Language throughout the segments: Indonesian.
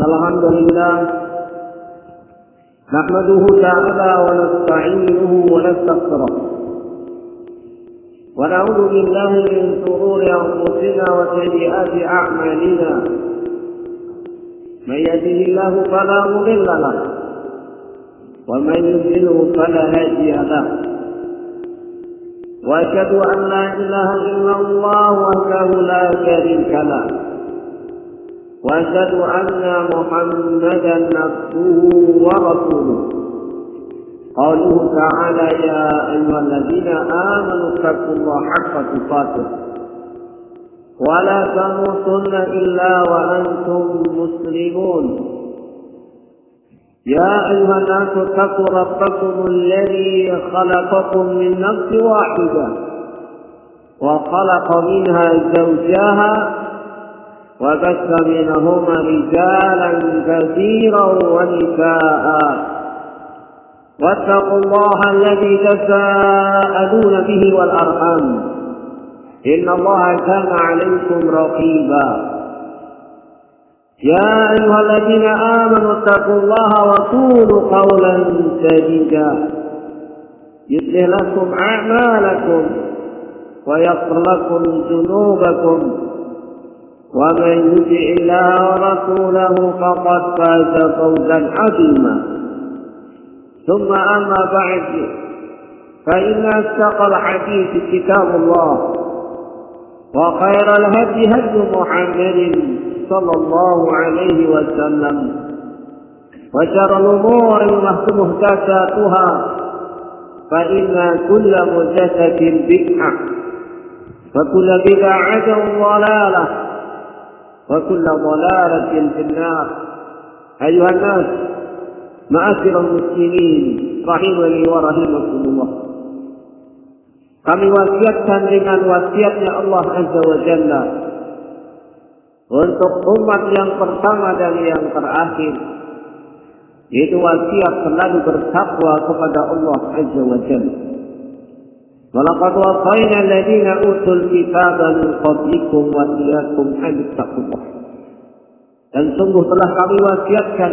الحمد لله نحمده تعالى ونستعينه ونستغفره ونعوذ بالله من شرور أنفسنا وسيئات أعمالنا من يهده الله فلا مضل له ومن يضلل فلا هادي له وأشهد أن لا إله إلا الله وحده لا شريك له وأشهد أن محمدا عبده ورسوله قوله تعالى يا أيها الذين آمنوا اتقوا الله حق تقاته ولا تموتن إلا وأنتم مسلمون يا أيها الناس اتقوا ربكم الذي خلقكم من نفس واحدة وخلق منها زوجها وبث منهما رجالا كثيرا ونساء واتقوا الله الذي تساءلون به والأرحام إن الله كان عليكم رقيبا يا أيها الذين آمنوا اتقوا الله وقولوا قولا سديدا يصلح لكم أعمالكم ويغفر لكم ذنوبكم ومن يطع الله ورسوله فقد فاز فوزا عظيما ثم أما بعد فإن أصدق الحديث كتاب الله وخير الهدي هدي محمد صلى الله عليه وسلم وشر الأمور محدثاتها فإن كل محدثة بدعة وكل بدعة ضلالة وكل ضلالة في النار أيها الناس معاشر المسلمين rahimani wa rahimakumullah. Kami wasiatkan dengan wasiatnya Allah Azza wa Jalla untuk umat yang pertama dan yang terakhir, yaitu wasiat selalu bertakwa kepada Allah Azza wa Jalla. Walaqad wasayna alladziina utul kitaba min qablikum wa iyyakum an tattaqullah. Dan sungguh telah kami wasiatkan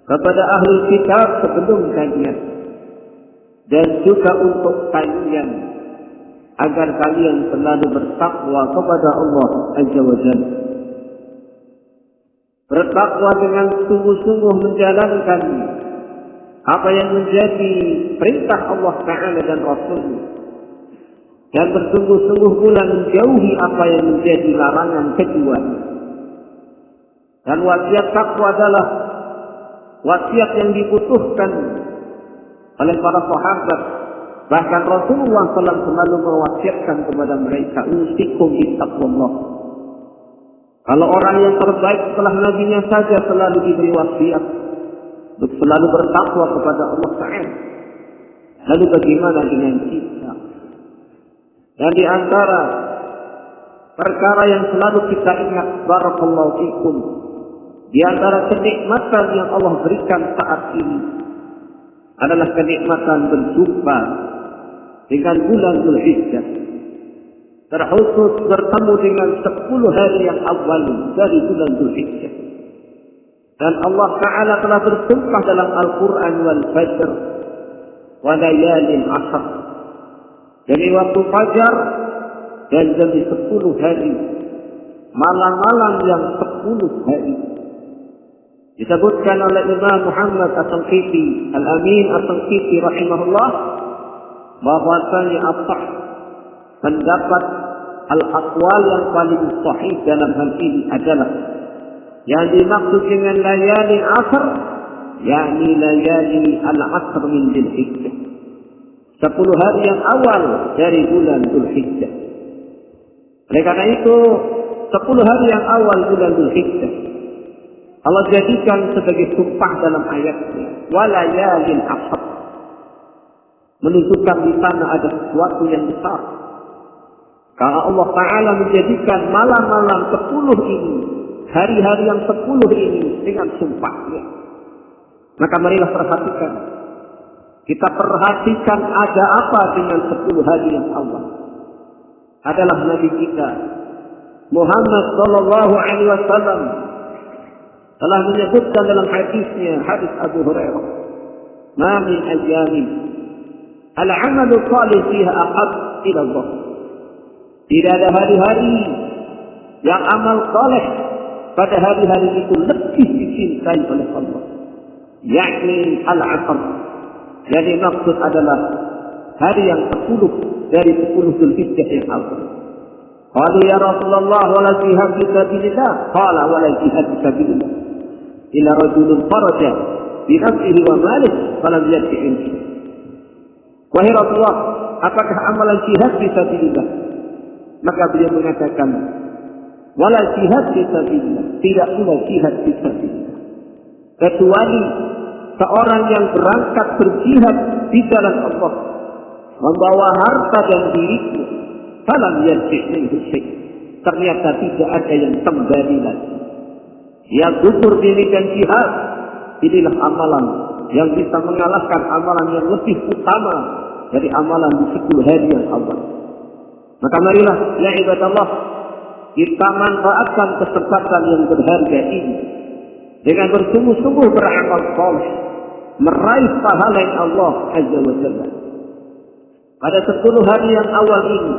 kepada ahli kitab sebelum kalian dan juga untuk kalian agar kalian selalu bertakwa kepada Allah Azza wa Jalla. Bertakwa dengan sungguh-sungguh menjalankan apa yang menjadi perintah Allah Ta'ala dan Rasul-Nya, dan bersungguh-sungguh pula menjauhi apa yang menjadi larangan kedua. Dan wasiat takwa adalah wasiat yang dibutuhkan oleh para sahabat. Bahkan Rasulullah SAW selalu mewasiatkan kepada mereka, usikum bittaqwallah. Kalau orang yang terbaik setelah nabinya saja selalu diberi wasiat untuk selalu bertakwa kepada Allah Ta'ala, lalu bagaimana dengan kita? Dan di antara perkara yang selalu kita ingat, barakallahu fikum, di antara kenikmatan yang Allah berikan saat ini adalah kenikmatan berjumpa dengan bulan Dzulhijjah, terkhusus bertemu dengan 10 hari yang awal dari bulan Dzulhijjah. Dan Allah Ta'ala telah bersumpah dalam Al-Quran, wal fajr wa layalin ashr, demi waktu fajar dan demi 10 hari, malam-malam yang 10 hari. Disebutkan oleh Imam Muhammad As-Sanqiti Al-Amin As-Sanqiti rahimahullah bahwasanya asah pendapat al-aqwal yang paling sahih dalam hal ini adalah yang dimaksud dengan layali asr, yakni layali al-asr min Dzulhijjah, 10 hari yang awal dari bulan Dzulhijjah. Oleh karena itu 10 hari yang awal bulan Dzulhijjah Allah jadikan sebagai sumpah dalam ayatnya, walayalin ashr, menunjukkan di sana ada sesuatu yang besar. Karena Allah Ta'ala menjadikan malam-malam 10 ini, hari-hari yang 10 ini dengan sumpahnya. Maka marilah perhatikan, kita perhatikan ada apa dengan 10 hari yang awal. Adalah Nabi kita Muhammad sallallahu alaihi wasallam telah menyebutkan dalam hadisnya, hadis Abu Hurairah, "Ma min ayyamin al-'amalu salih fiha ahab ila Allah." Tidak ada hari-hari yang amal saleh pada hari-hari itu lebih dicintai oleh Allah. Yakni al-'asr. Jadi maksud adalah hari yang 10 dari 10 Zulhijjah yang awal. Qalu ya Rasulullah wala jihad fi sabilillah. Qala wala jihad fi sabilillah illa rajulun faraja bi nafsihi wa malihi falam yarji'in. Wahai Rasulullah, apakah amalan jihad fi sabilillah? Maka beliau mengatakan wala jihad fi sabilillah, tidak pula jihad fi sabilillah, kecuali seorang yang berangkat berjihad di jalan Allah, membawa harta dan dirinya, falam yarji' minhu syai', ternyata tidak ada yang kembali lagi. Dia gugur di medan jihad. Inilah amalan yang bisa mengalahkan amalan yang lebih utama dari amalan di 10 hari yang awal. Maka marilah ya ibadallah, kita manfaatkan kesempatan yang berharga ini dengan bersungguh-sungguh beramal saleh, meraih pahala yang Allah Azza wa Jalla. Pada 10 hari yang awal ini,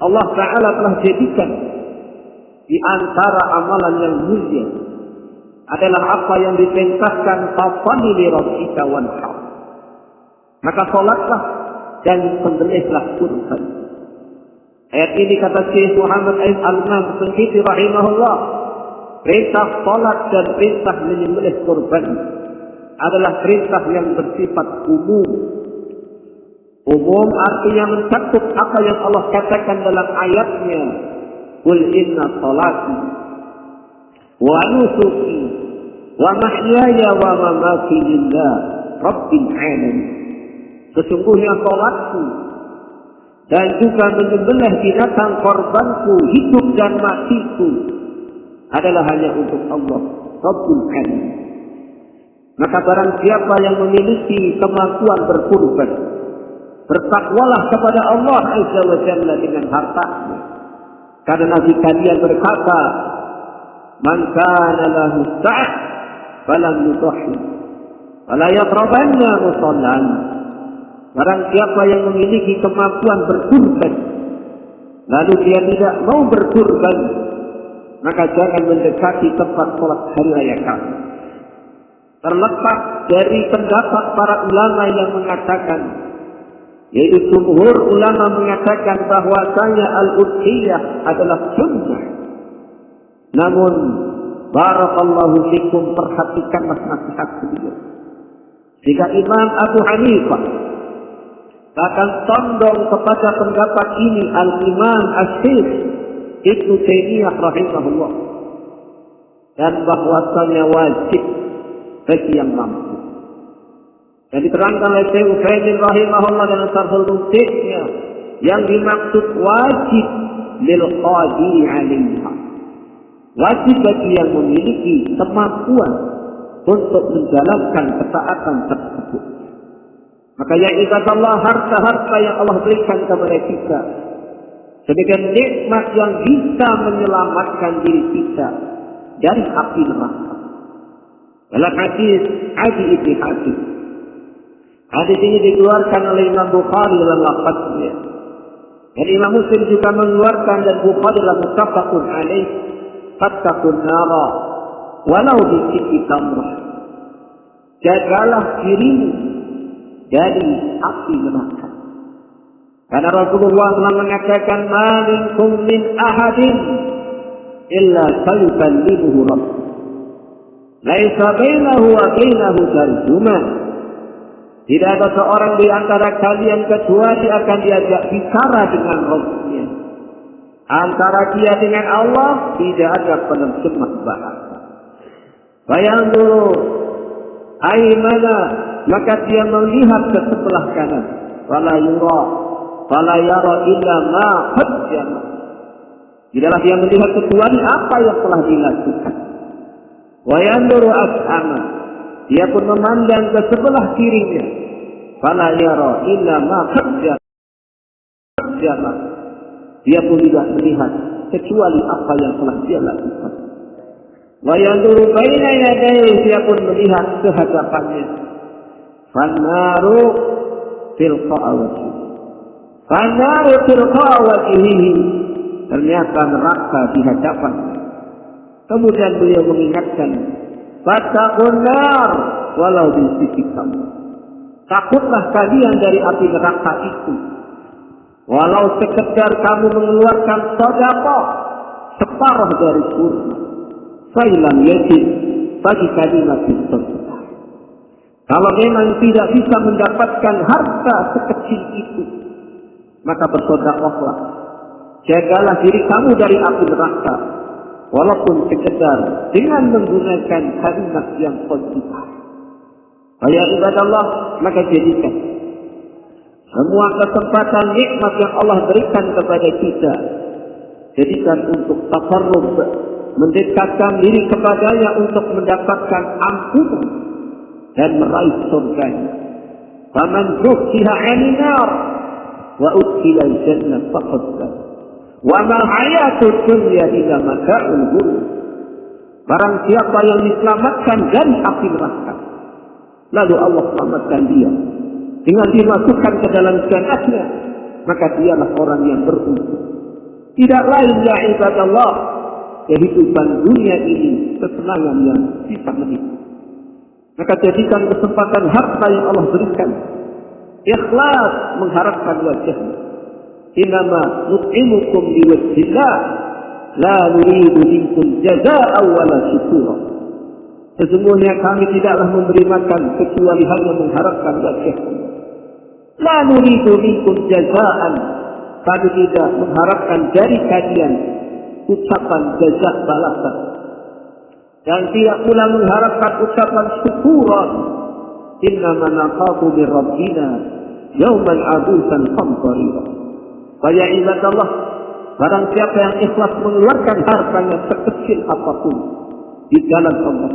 Allah Ta'ala telah jadikan di antara amalan yang mulia adalah apa yang diperintahkan, fasalli li rabbika wanhar. Maka salatlah dan sembelihlah kurban. Ayat ini kata Syekh Muhammad Al-Imam Syafi'i rahimahullah, perintah salat dan perintah menyembelih kurban adalah perintah yang bersifat umum. Umum artinya mencakup apa yang Allah katakan dalam ayatnya, "Qul inna salati wa nusuki wa mahyaya wa mamati lillah rabbil alamin." Sesungguhnya salatku dan juga menyembelih binatang korbanku, hidup dan matiku adalah hanya untuk Allah Rabbul Alamin. Maka barang siapa yang memiliki kemampuan berkurban, bertakwalah kepada Allah Azza wa Jalla dengan hartanya. Karena Nabi kalian berkata, "Man kana lahu sa'ah falam yudhi fala yaqrabanna musallana." Barang siapa yang memiliki kemampuan berkurban, lalu dia tidak mau berkurban, maka jangan mendekati tempat sholat hari raya kami. Terlepas dari pendapat para ulama yang mengatakan, yaitu jumhur ulama mengatakan bahwasanya al-udhiyah adalah sunnah. Namun, barakallahu fikum, perhatikanlah nasihat beliau. Jika Imam Abu Hanifah akan condong kepada pendapat ini, Al-Imam Asy-Syaikh Ibnu Taimiyah rahimahullah, dan bahwasanya wajib bagi yang mampu. Dan diterangkan oleh Syekh Utsaimin rahimahullah dalam Syarhul Mumtaz-nya, yang dimaksud wajib lil qadiri 'alaiha, wajib bagi yang memiliki kemampuan untuk menjalankan ketaatan tersebut. Maka ya ibadallah, harta-harta yang Allah berikan kepada kita sebagai nikmat yang bisa menyelamatkan diri kita dari api neraka. Dalam hadis Adi ibn Hatim, hadis ini dikeluarkan oleh Imam Bukhari dalam lafaznya, dan Imam Muslim juga mengeluarkan, dan Bukhari dalam muttafaqun alaih, fattaqun nara walau bi shiqqi tamrah. Jagalah dirimu dari api neraka. Karena Rasulullah telah mengatakan, "Ma minkum min ahadin illa sayukallimuhu rabbuh. Laisa bainahu wa bainahu tarjuman." Tidak ada seorang di antara kalian kecuali akan diajak bicara dengan Rabb-Nya. Antara dia dengan Allah tidak ada penerjemah bahasa. Bayangkan aimana, maka dia melihat ke sebelah kanan. Fala yara illa ma qaddama. Tidaklah dia melihat kecuali apa yang telah dilakukan. Wa yanzuru as'ama, dia pun memandang ke sebelah kirinya. Fala yara illa ma qaddama. Dia pun tidak melihat kecuali apa yang telah dia lakukan. Wa yanzuru baina yadayhi, dia pun melihat ke hadapannya. Fannaru tilqa'a wajhihi. Fannaru tilqa'a wajhihi. Ternyata neraka di hadapan. Kemudian beliau mengingatkan, fattaqun nar walau bi sisi kamu. Takutlah kalian dari api neraka itu, walau sekedar kamu mengeluarkan sedekah separuh dari kurma. Fa'ilam yajid bagi kalimat sedekah. Kalau memang tidak bisa mendapatkan harta sekecil itu, maka bersedekahlah. Jagalah diri kamu dari api neraka, walaupun sekedar dengan menggunakan kalimat yang positif. Ya ibadallah, maka jadikan semua kesempatan nikmat yang Allah berikan kepada kita, jadikan untuk tafarrud, mendekatkan diri kepadanya untuk mendapatkan ampunan dan meraih surganya. Faman zuhziha 'anil nar wa udkhila al-jannah faqad faz. Wa mal hayatud dunya illa mata'ul ghurur. Barang siapa yang diselamatkan dari api neraka, lalu Allah selamatkan dia dengan dimasukkan ke dalam jannahnya, maka dialah orang yang beruntung. Tidak lain ya ibadallah, kehidupan dunia ini kesenangan yang bisa menikmati. Maka jadikan kesempatan harta yang Allah berikan, ikhlas mengharapkan wajahnya. Innama nut'imukum liwajhillah la nuridu minkum jazaa'an wala syukura. Sesungguhnya kami tidaklah memberi makan kecuali hanya mengharapkan wajah-Nya. La nuridu minkum jazaa'an. Kami tidak mengharapkan dari kalian ucapan jazaa balasan. Dan tidak pula mengharapkan ucapan syukuran. Innama nakhafu min rabbina yawman abusan qamtarira. Faya ibadallah, barang siapa yang ikhlas mengeluarkan hartanya sekecil apapun di jalan Allah,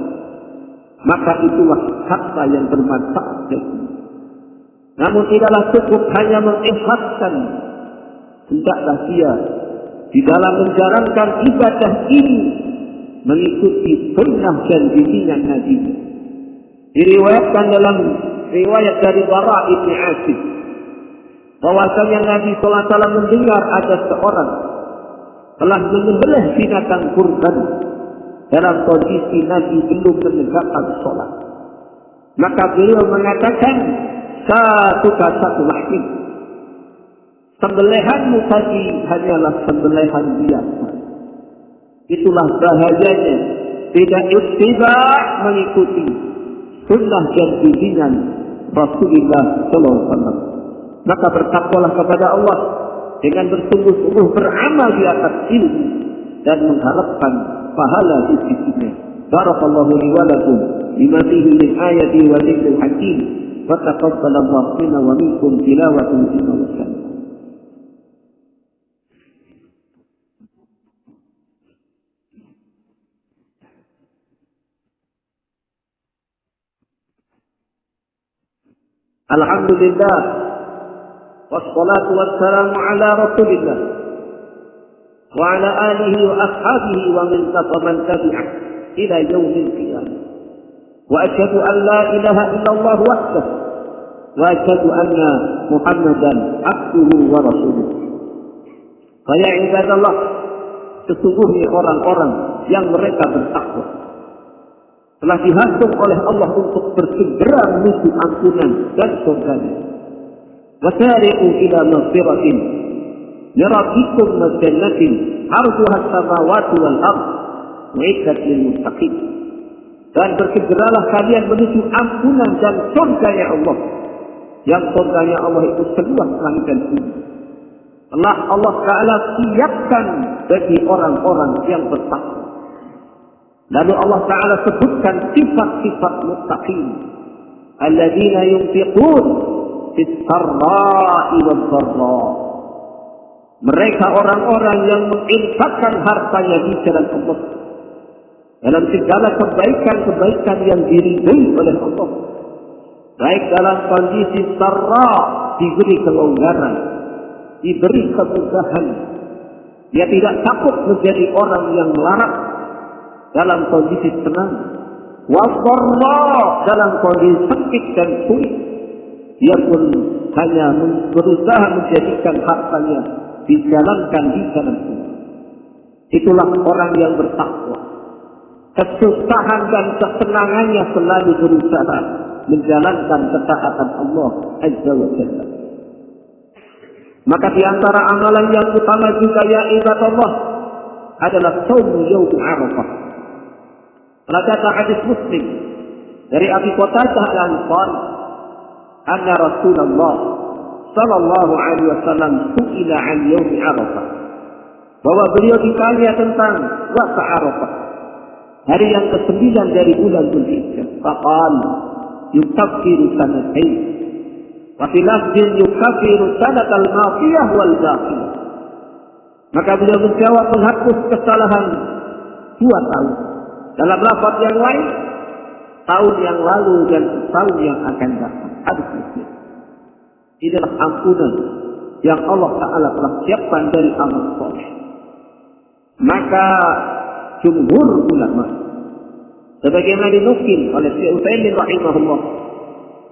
maka itulah harta yang bermanfaat baginya. Namun tidaklah cukup hanya mengikhlaskan, hendaklah dia di dalam menjalankan ibadah ini mengikuti sunnah dan bimbingan Nabi. Diriwayatkan dalam riwayat dari Bara ibn Azib bahwasanya Nabi sallallahu alaihi wasallam mendengar ada seorang telah menyembelih binatang kurban dalam kondisi Nabi belum menegakkan sholat. Maka beliau mengatakan, satu lahir. Sembelihanmu tadi hanyalah sembelihan biasa. Itulah bahayanya tidak ittiba' mengikuti sunnah dan bimbingan Rasulullah sallallahu alaihi wasallam. Maka bertakwalah kepada Allah dengan bersungguh-sungguh beramal di atas ilmu dan mengharapkan pahala di sisinya. Barakallahu li wa lakum bima fihi min ayati wa dhikril hakim. Wa taqabbalallahu minna wa minkum tilawatan inna wa Alhamdulillah wassalatu wassalamu ala Rasulillah wa ala alihi wa ashabihi wa min tabi'ah ila yaumil qiyamah. Wa asyhadu an la ilaha illallah wahdahu wa asyhadu anna Muhammadan abduhu wa rasuluh. Faya ibadallah, sesungguhnya orang-orang yang mereka bertakwa telah dihantung oleh Allah untuk bersegera menuju ampunan dan surganya. Wasari'u ila maghfiratin min rabbikum wa jannatin 'arduha as-samawati wal ardh u'iddat lil muttaqin. Dan bersegeralah kalian menuju ampunan dan surganya Allah. Yang surganya Allah itu seluas langit dan bumi. Telah Allah Ta'ala siapkan bagi orang-orang yang bertakwa. Lalu Allah Ta'ala sebutkan sifat-sifat muttaqin. Alladzina yunfiqun fis-sarra'i wad-dharra. Mereka orang-orang yang menginfakkan hartanya di jalan Allah dalam segala kebaikan-kebaikan yang diridhai oleh Allah. Baik dalam kondisi sarra, diberi kelonggaran, diberi kemudahan. Dia tidak takut menjadi orang yang melarat. dalam kondisi tenang, wadharra dalam kondisi sakit dan sulit. Dia pun hanya berusaha menjadikan hartanya dijalankan di jalan Allah. Itulah orang yang bertakwa. Kesusahan dan kesenangannya selalu berusaha menjalankan ketaatan Allah Azza wa Jalla. Maka di antara amalan yang utama juga ya ibadah adalah shaum yaum Arafah. Terdapat hadis Muslim dari Abi Qatadah Al-Ansari, anna Rasulullah sallallahu alaihi wasallam su'ila 'an yaum Arafah. Bahwa beliau ditanya tentang puasa Arafah, hari yang ke-9 dari bulan Dzulhijjah. Faqal yukaffiru sanatayn. Wa fi lafdhin yukaffiru sanatal madiyah wal baqiyah. Maka beliau menjawab menghapus kesalahan 2 tahun. Dalam lafaz yang lain, tahun yang lalu dan tahun yang akan datang. Hadis Muslim. Inilah ampunan yang Allah Ta'ala telah siapkan dari amal saleh. Maka jumhur ulama, sebagaimana dinukil oleh Syekh Utsaimin rahimahullah,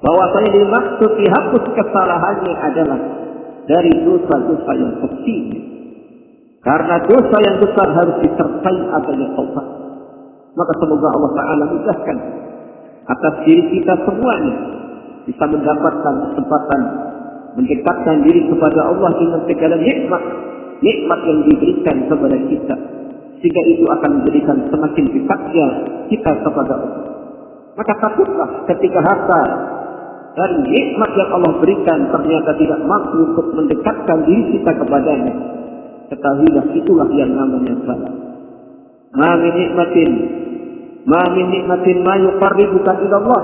bahwasanya dimaksud dihapus kesalahannya adalah dari dosa-dosa yang kecil. Karena dosa yang besar harus disertai adanya taubat. Maka semoga Allah Ta'ala mudahkan atas diri kita semuanya bisa mendapatkan kesempatan mendekatkan diri kepada Allah dengan segala nikmat yang diberikan kepada kita, sehingga itu akan menjadikan semakin dekatnya kita kepada Allah. Maka takutlah ketika harta dan nikmat yang Allah berikan ternyata tidak mampu untuk mendekatkan diri kita kepadanya. Ketahuilah itulah yang namanya salah. Ma min nikmatin ma yuqarribuka ila Allah.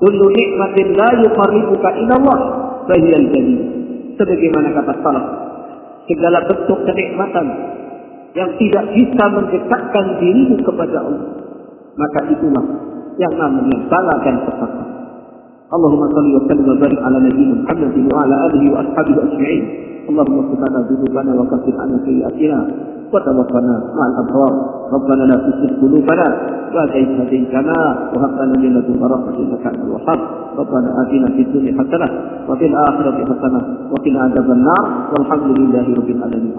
Kullu nikmatin la yuqarribuka ila Allah fa hiya al-jalil. Sebagaimana kata salaf, segala bentuk kenikmatan yang tidak bisa mendekatkan dirimu kepada Allah, maka itulah yang namanya salah dan sesat. Allahumma salli wa sallim wa barik ala nabiyyina Muhammadin wa ala alihi wa ashabihi ajma'in. Allahumma ighfir lana dhunubana wa kaffir 'anna sayyi'atina wa tawaffana ma'al abrar. Rabbana la tuzigh qulubana ba'da idh hadaytana wa hab lana min ladunka rahmatan innaka antal wahhab. Rabbana atina fid dunya hasanah wa fil akhirati hasanah wa qina adzaban nar. Walhamdulillahi rabbil alamin.